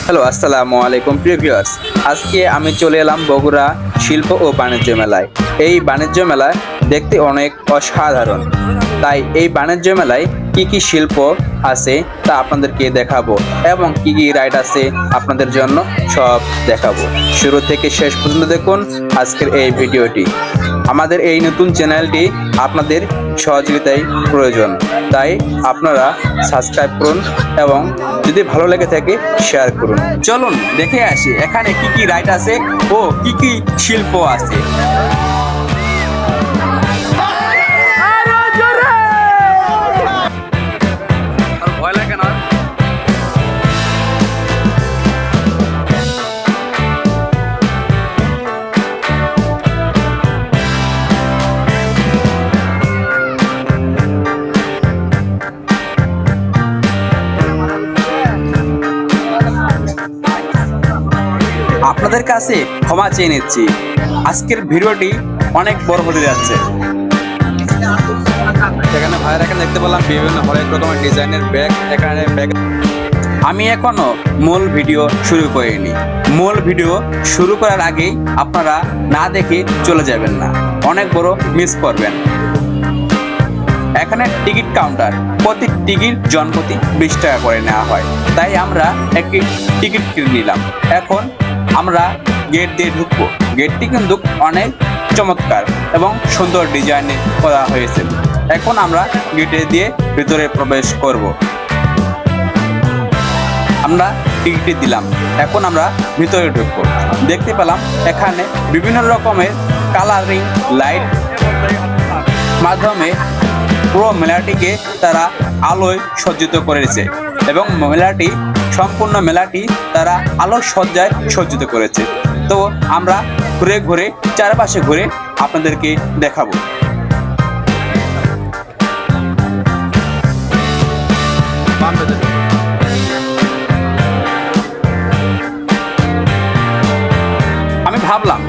Hello, আসসালামু আলাইকুম প্রিয় ভিউয়ার্স। আজকে আমি চলে এলাম বগুড়া শিল্প ও বাণিজ্য মেলায়। এই বাণিজ্য মেলায় দেখতে অনেক অসাধারণ। তাই এই বাণিজ্য মেলায় কি কি শিল্প আছে তা আপনাদেরকে দেখাবো এবং কি কি রাইড আছে আপনাদের জন্য সব দেখাবো। শুরু থেকে শেষ পর্যন্ত দেখুন আজকের এই ভিডিওটি। আমাদের এই নতুন চ্যানেলটি আপনাদের সহযোগিতাই প্রয়োজন, তাই আপনারা সাবস্ক্রাইব করুন এবং যদি ভালো লেগে থাকে শেয়ার করুন। চলুন দেখে আসি এখানে কি কি রাইড আছে ও কি কি শিল্প আছে। ভয় লাগে না? আপনাদের কাছে ক্ষমা চেয়ে নিচ্ছি, আজকের ভিডিওটি অনেক বড় হতে যাচ্ছে। এখানে ভাইয়ের এখানে দেখতে পেলাম বিভিন্ন হরেক রকমের ডিজাইনের ব্যাগ। এখানে ব্যাগ আমি এখনো মূল ভিডিও শুরু করিনি। মূল ভিডিও শুরু করার আগেই আপনারা না দেখে চলে যাবেন না, অনেক বড় মিস করবেন। এখানে টিকিট কাউন্টার, প্রতি টিকিট জনপ্রতি 20 টাকা করে নেওয়া হয়, তাই আমরা একটি টিকিট কিনে নিলাম। এখন আমরা গেট দিয়ে ঢুকবো। গেটটি কিন্তু অনেক চমৎকার এবং সুন্দর ডিজাইনে করা হয়েছে। এখন আমরা গেটে দিয়ে ভিতরে প্রবেশ করব। আমরা টিকিট দিলাম, এখন আমরা ভিতরে ঢুকবো। দেখতে পেলাম এখানে বিভিন্ন রকমের কালারিং লাইট মাধ্যমে পুরো মেলাটিকে তারা আলোয় সজ্জিত করেছে এবং মেলাটি সম্পূর্ণ মেলাটি তারা আলোর সজ্জায় সজ্জিত করেছে। তো আমরা ঘুরে ঘুরে চারপাশে ঘুরে আপনাদেরকে দেখাবো। আমি ভাবলাম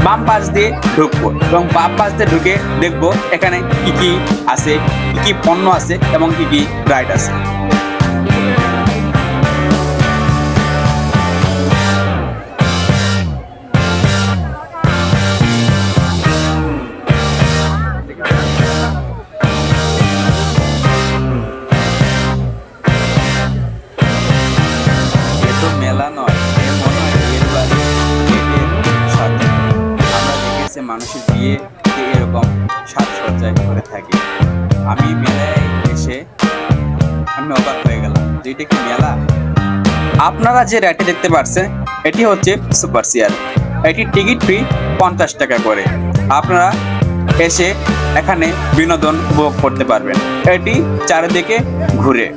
বাম পাশ দিয়ে ঢুকবো এবং বাম পাশ দিয়ে ঢুকে দেখবো এখানে কি কি আছে, কি কি পণ্য আছে এবং কি কি রাইড আছে। মেলা নয়, মানুষের বিয়ে এরকম সাজসজ্জায় করে থাকে। আমি মেলায় এসে আমি অবাক হয়ে গেলাম যে এটা কি মেলা। আপনারা যে রাইডটি দেখতে পাচ্ছেন এটি হচ্ছে সুপার চেয়ার। এটি টিকিট ফি 50 টাকা করে। আপনারা এসে এখানে বিনোদন উপভোগ করতে পারবেন। এটি চারিদিকে ঘুরে।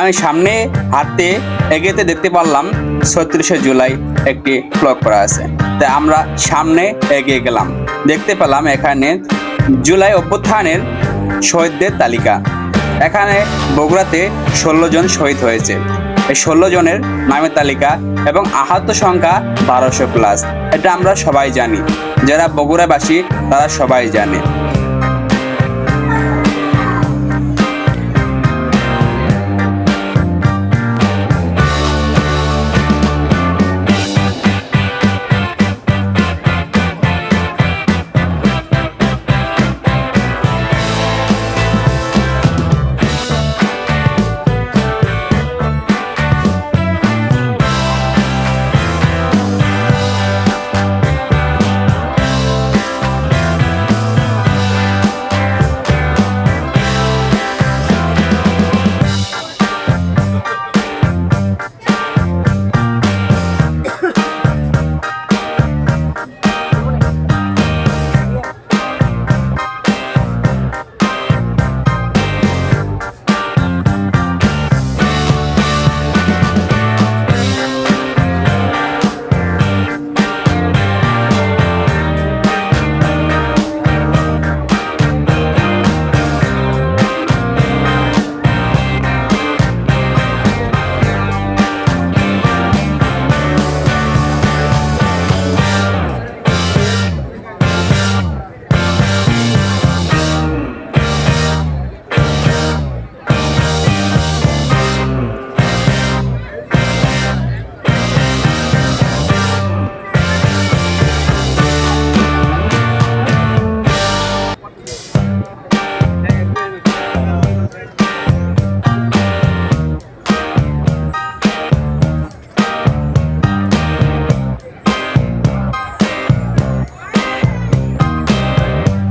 আমি সামনে হাঁটতে এগিয়ে দেখতে পারলাম 36শে জুলাই একটি ফ্লগ করা আছে, তাই আমরা সামনে এগিয়ে গেলাম। দেখতে পেলাম এখানে জুলাই অভ্যুত্থানের শহীদদের তালিকা। এখানে বগুড়াতে 16 জন শহীদ হয়েছে। এই 16 জনের নামের তালিকা এবং আহত সংখ্যা 1200 প্লাস। এটা আমরা সবাই জানি, যারা বগুড়াবাসী তারা সবাই জানে।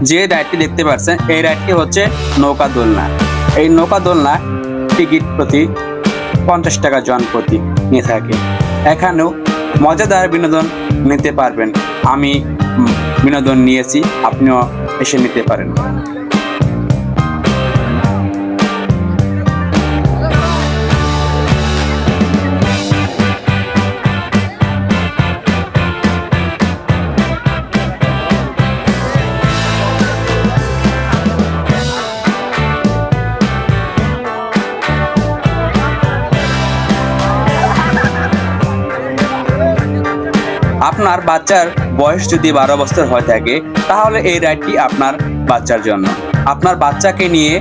যে রাইডটি দেখতে পাচ্ছেন এই রাইডটি হচ্ছে নৌকা দোলনা। এই নৌকা দোলনা টিকিট প্রতি 50 টাকা জন প্রতি নিয়ে থাকে। এখানেও মজাদার বিনোদন নিতে পারবেন। আমি বিনোদন নিয়েছি, আপনিও এসে নিতে পারেন। আপনার বাচ্চার বয়স যদি 12 বছর হয়ে থাকে তাহলে এই রাইডটি আপনার বাচ্চার জন্য। আপনার বাচ্চাকে নিয়ে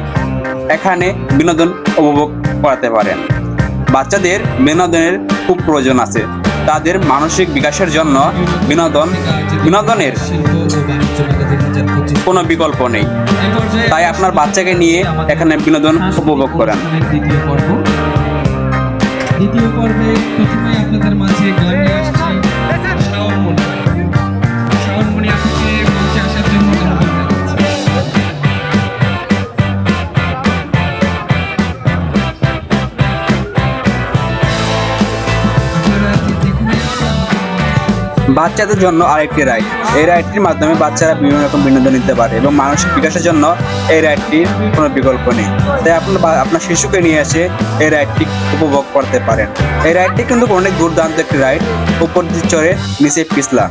এখানে বিনোদন উপভোগ করাতে পারেন। বাচ্চাদের বিনোদনের খুব প্রয়োজন আছে, তাদের মানসিক বিকাশের জন্য বিনোদনের কোনো বিকল্প নেই। তাই আপনার বাচ্চাকে নিয়ে এখানে বিনোদন উপভোগ করেন। দ্বিতীয় পর্বে প্রথমে আপনাদের মাঝে গান নিয়ে আসছি শাওনমণি। শাওনমণি আপুকে মঞ্চে আসার জন্য অনুরোধ জানাচ্ছি। বাচ্চাদের জন্য আরেকটি রাইড। এই রাইডটির মাধ্যমে বাচ্চারা বিভিন্ন রকম বিনোদন নিতে পারে এবং মানসিক বিকাশের জন্য এই রাইডটির কোনো বিকল্প নেই। তাই আপনার শিশুকে নিয়ে এসে এই রাইডটি উপভোগ করতে পারেন। এই রাইডটি কিন্তু অনেক দুর্দান্ত একটি রাইড। উপর দিয়ে চড়ে নিচে পিছলা।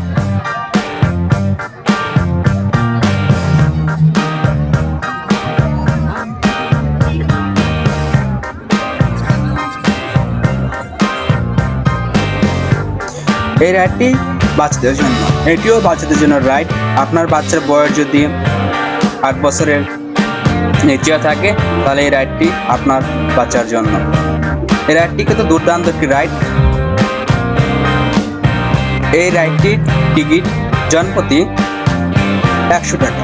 এই রাইডটি বাচ্চাদের জন্য, এটিও বাচ্চাদের জন্য রাইড। আপনার বাচ্চার বয়স যদি 8 বছরের নিচে থাকে তাহলে এই রাইডটি আপনার বাচ্চার জন্য। এই রাইডটি কিন্তু দুর্দান্ত একটি রাইড। এই রাইডটির টিকিট জনপ্রতি 100 টাকা।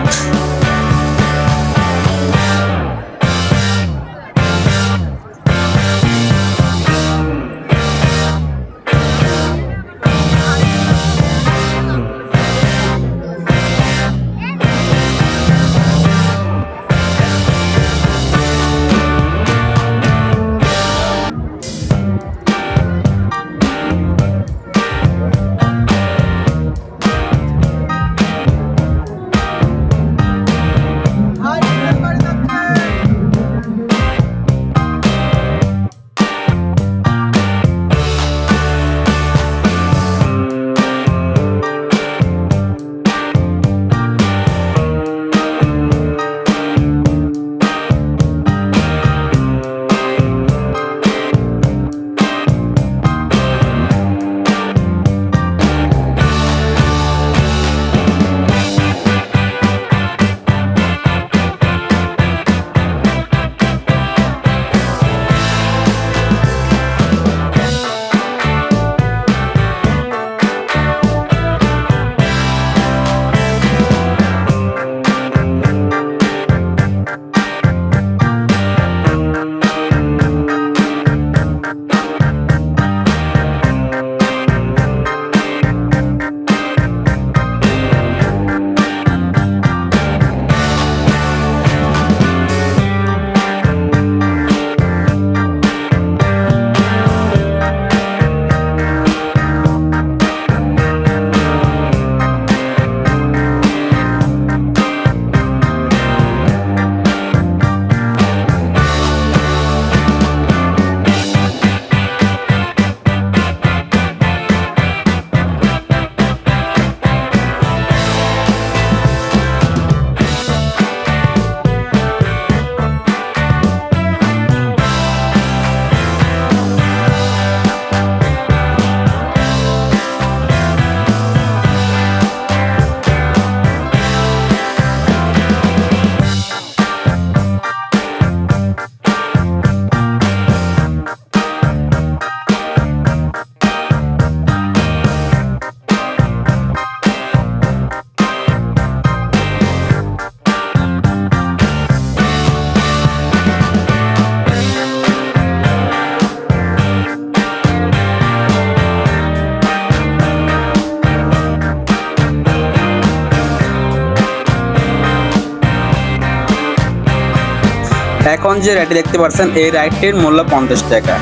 এখন যে রাইডটি দেখতে পাচ্ছেন এই রাইডটির মূল্য 50 টাকা,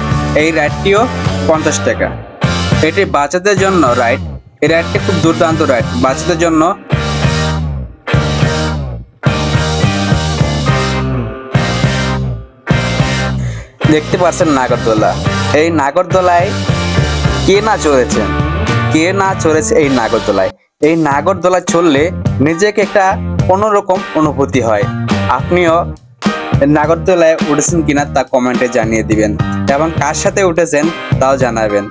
এই রাইডটিও 50 টাকা। এটি বাচ্চাদের জন্য রাইড, এই রাইডটি খুব দুর্দান্ত রাইড বাচ্চাদের জন্য। দেখতে পাচ্ছেন নাগরদোলা, এই নাগরদোলায় কে না চড়েছেন, কে না চড়েছে এই নাগরদোলায়। এই নাগরদোলায় চড়লে নিজেকে একটা অন্যরকম অনুভূতি হয়। আপনিও নাগরদোলায় উঠেছেন কিনা তা কমেন্টে জানিয়ে দিবেন এবং কার সাথে উঠেছেন তাও জানাবেন।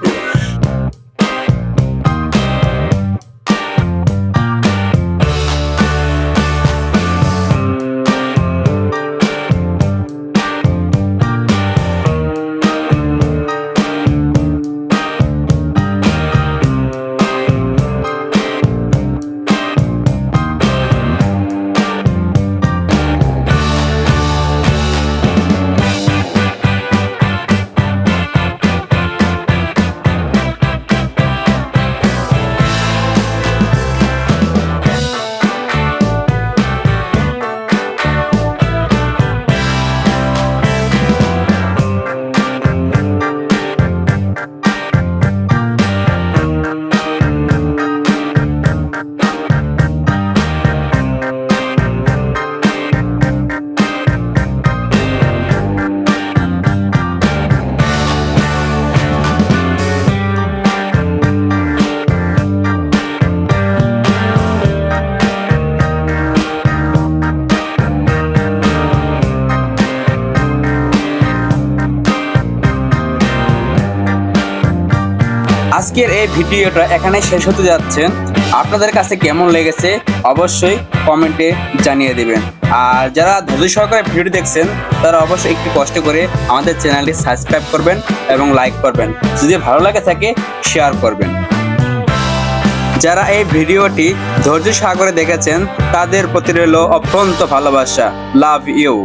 আজকের এই ভিডিওটা এখানে শেষ হতে যাচ্ছে। আপনাদের কাছে কেমন লেগেছে অবশ্যই কমেন্টে জানিয়ে দিবেন। আর যারা ধৈর্য সহকারে ভিডিও দেখছেন তারা অবশ্যই একটু কষ্ট করে আমাদের চ্যানেলটি সাবস্ক্রাইব করবেন এবং লাইক করবেন। যদি ভালো লাগে থাকে শেয়ার করবেন। যারা এই ভিডিওটি ধৈর্য সহকারে দেখেছেন তাদের প্রতি রইল অত্যন্ত ভালোবাসা। Love you.